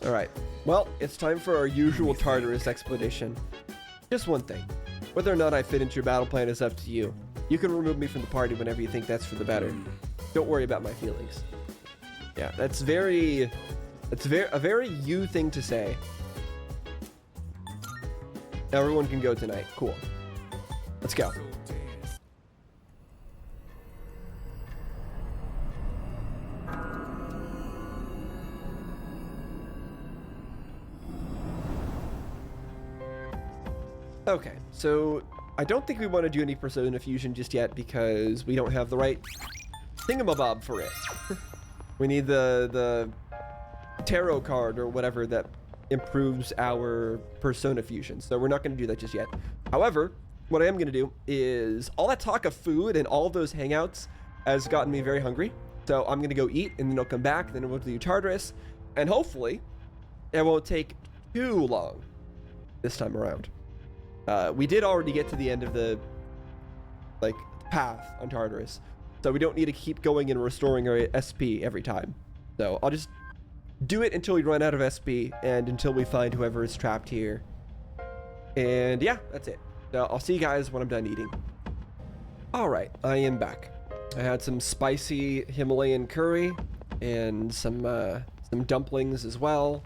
Alright, well, it's time for our usual Tartarus expedition. Just one thing. Whether or not I fit into your battle plan is up to you. You can remove me from the party whenever you think that's for the better. Don't worry about my feelings. Yeah, that's a very you thing to say. Everyone can go tonight. Cool. Let's go. Okay, so I don't think we want to do any Persona Fusion just yet because we don't have the right thingamabob for it. We need the tarot card or whatever that improves our Persona Fusion, so we're not going to do that just yet. However, what I am going to do is all that talk of food and all of those hangouts has gotten me very hungry, so I'm going to go eat and then I'll come back, then we'll do Tartarus, and hopefully it won't take too long this time around. We did already get to the end of the path on Tartarus, so we don't need to keep going and restoring our SP every time. So I'll just do it until we run out of SP and until we find whoever is trapped here. And yeah, that's it. So I'll see you guys when I'm done eating. All right, I am back. I had some spicy Himalayan curry and some dumplings as well.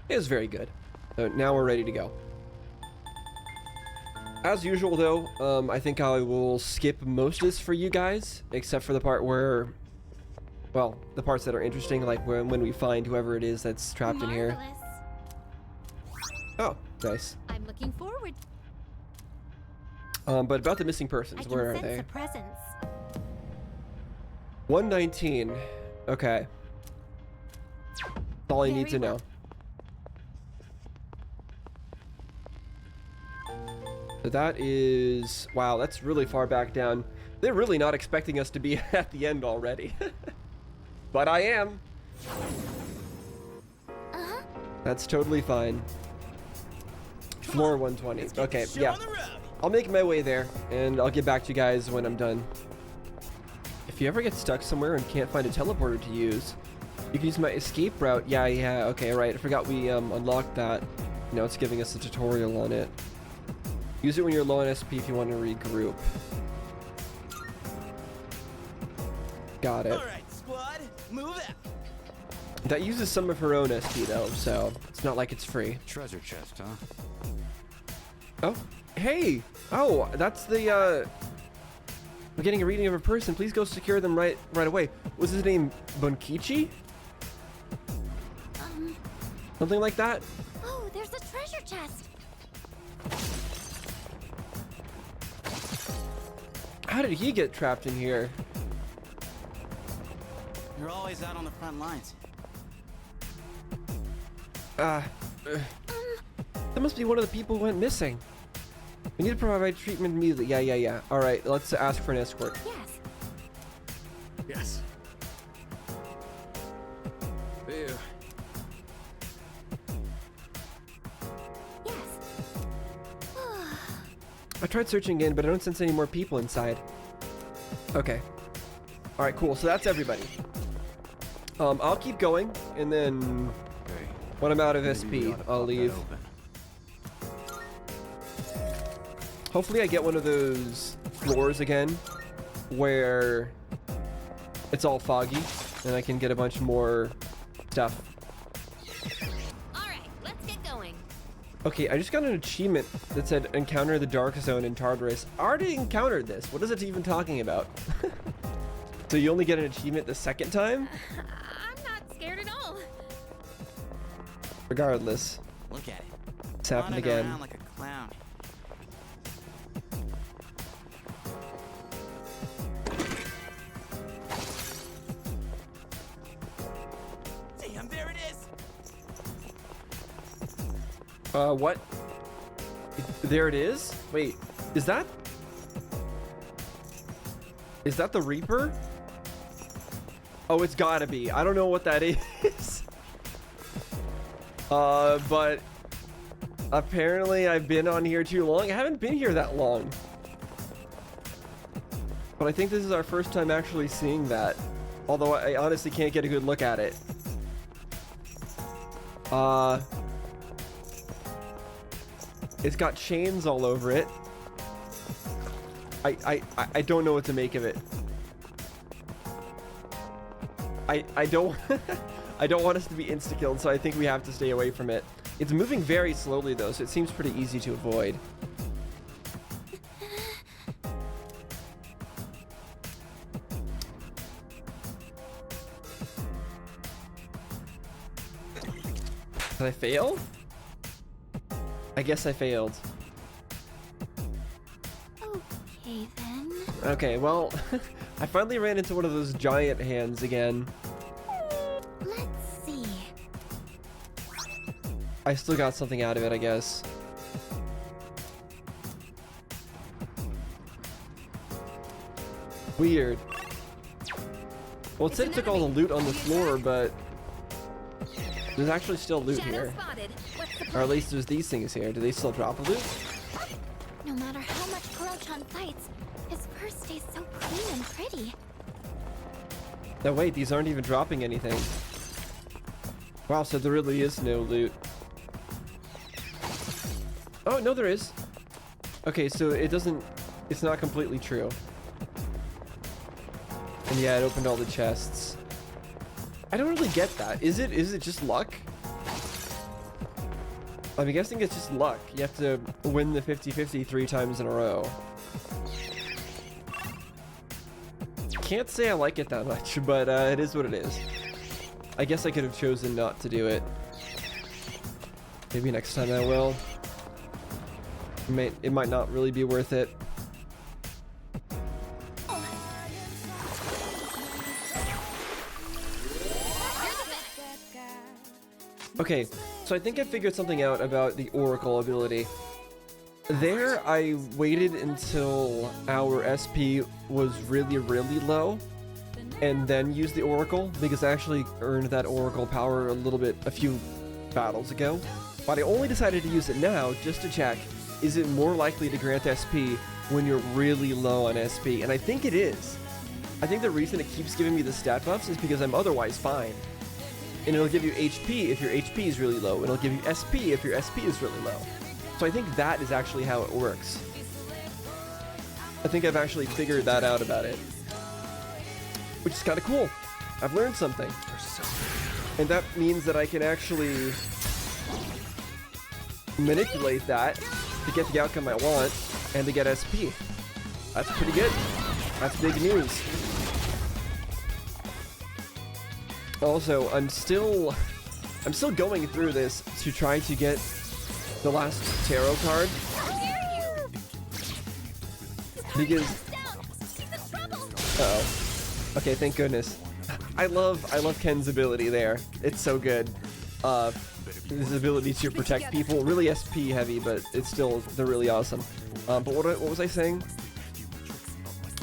It was very good. So now we're ready to go. As usual though, I think I will skip most of this for you guys, except for the part where, well, the parts that are interesting, like when we find whoever it is that's trapped in here. Oh, nice. I'm looking forward. But about the missing persons, where are they? 119. Okay. That's all I need to know. So that is... Wow, that's really far back down. They're really not expecting us to be at the end already. But I am. That's totally fine. Floor 120. Okay, yeah. I'll make my way there, and I'll get back to you guys when I'm done. If you ever get stuck somewhere and can't find a teleporter to use, you can use my escape route. Yeah, okay, right. I forgot we unlocked that. Now it's giving us a tutorial on it. Use it when you're low on SP if you want to regroup. Got it. All right, squad, move out. That uses some of her own SP though, so it's not like it's free. Treasure chest, huh? Oh, hey! Oh, that's the, we're getting a reading of a person. Please go secure them right away. Was his name Bunkichi? Something like that? Oh, there's a treasure chest. How did he get trapped in here? You're always out on the front lines. That must be one of the people who went missing. We need to provide treatment immediately. Yeah. All right, let's ask for an escort. Yes. Yes. Ew. Yes. I tried searching again, but I don't sense any more people inside. Okay. All right, cool. So that's everybody. I'll keep going, and then Hey, when I'm out of maybe we SP, ought to I'll pop that leave. open. Hopefully I get one of those floors again where it's all foggy and I can get a bunch more stuff. All right, let's get going. Okay, I just got an achievement that said encounter the dark zone in Tartarus. I already encountered this. What is it even talking about? So you only get an achievement the second time? I'm not scared at all. Regardless, Look at it. it's happened Wandering again. around like a clown. Damn, there it is. What? There it is? Wait, is that the Reaper? Oh, it's gotta be. I don't know what that is. But apparently I've been on here too long. I haven't been here that long. But I think this is our first time actually seeing that. Although I honestly can't get a good look at it. It's got chains all over it. I don't know what to make of it. I don't I don't want us to be insta-killed, so I think we have to stay away from it. It's moving very slowly though, so it seems pretty easy to avoid. Did I fail? I guess I failed. Okay then. Okay, well, I finally ran into one of those giant hands again. Let's see. I still got something out of it, I guess. Weird. Well, it said it took all the loot on the floor, but there's actually still loot here. Spotted. What's the Or at least there's these things here. Do they still drop loot? No matter how much Kurochon fights, his fur stays so clean and pretty. No, wait, these aren't even dropping anything. Wow, so there really is no loot. Oh, no, there is. Okay, so it doesn't... It's not completely true. And yeah, it opened all the chests. I don't really get that. Is it just luck? I'm guessing it's just luck. You have to win the 50-50 3 times in a row. Can't say I like it that much, but it is what it is. I guess I could have chosen not to do it. Maybe next time I will. It might not really be worth it. Okay, so I think I figured something out about the Oracle ability. There, I waited until our SP was really, really low, and then used the Oracle, because I actually earned that Oracle power a few battles ago. But I only decided to use it now just to check, is it more likely to grant SP when you're really low on SP? And I think it is. I think the reason it keeps giving me the stat buffs is because I'm otherwise fine. And it'll give you HP if your HP is really low, and it'll give you SP if your SP is really low. So I think that is actually how it works. I think I've actually figured that out about it. Which is kind of cool. I've learned something. And that means that I can actually manipulate that to get the outcome I want and to get SP. That's pretty good. That's big news. Also, I'm still going through this to try to get the last tarot card. Because uh-oh. Okay, thank goodness. I love Ken's ability there. It's so good. His ability to protect people, really SP heavy, but they're really awesome. But what was I saying?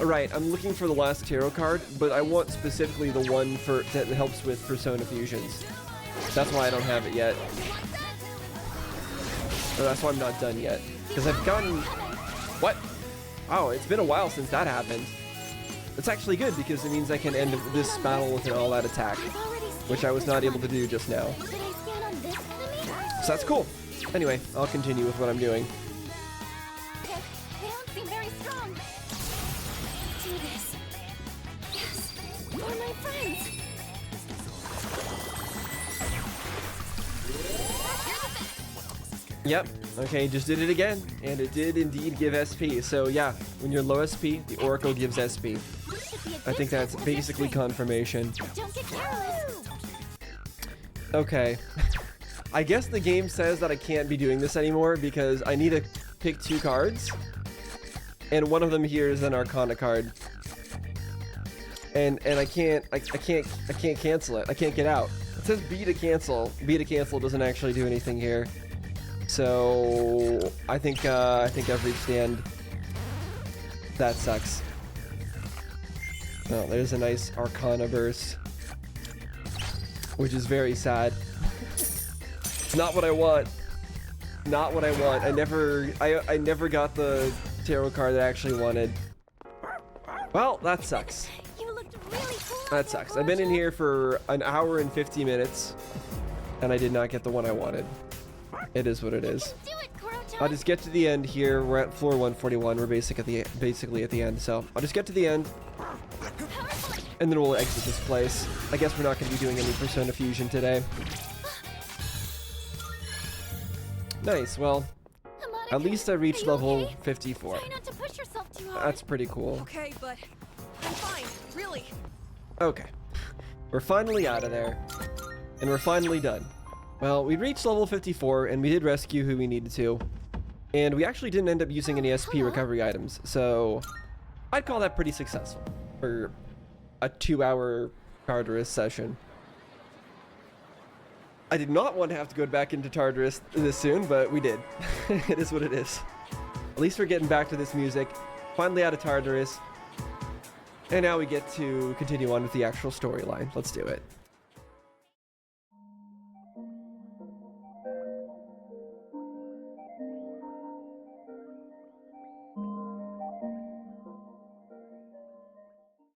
Alright, I'm looking for the last tarot card, but I want specifically the one that helps with persona fusions. That's why I don't have it yet. Or that's why I'm not done yet. Because I've gotten... What? Oh, it's been a while since that happened. It's actually good because it means I can end this battle with an all-out attack, which I was not able to do just now. So that's cool. Anyway, I'll continue with what I'm doing. They don't seem very strong. Do this. Yes, for my friends. Yep. Okay, just did it again, and it did indeed give SP. So yeah, when you're low SP, the Oracle gives SP. I think that's basically confirmation. Don't get careless. Okay. I guess the game says that I can't be doing this anymore because I need to pick 2 cards, and one of them here is an Arcana card, and I can't cancel it. I can't get out. It says B to cancel. B to cancel doesn't actually do anything here. So I think I've reached the end. That sucks. Oh, there's a nice Arcana burst, which is very sad. Not what I want. Not what I want. I never got the tarot card that I actually wanted. Well, that sucks. You looked really cool. That sucks. I've been in here for an hour and 50 minutes, and I did not get the one I wanted. It is what it is. I'll just get to the end here. We're at floor 141. We're basically at the end. So I'll just get to the end, and then we'll exit this place. I guess we're not going to be doing any Persona Fusion today. Nice. Well, at least I reached level 54. Try not to push yourself too hard. That's pretty cool. Okay, but I'm fine. Really. Okay. We're finally out of there, and we're finally done. Well, we reached level 54, and we did rescue who we needed to. And we actually didn't end up using any SP recovery items, so I'd call that pretty successful for a 2-hour Tartarus session. I did not want to have to go back into Tartarus this soon, but we did. It is what it is. At least we're getting back to this music. Finally out of Tartarus. And now we get to continue on with the actual storyline. Let's do it.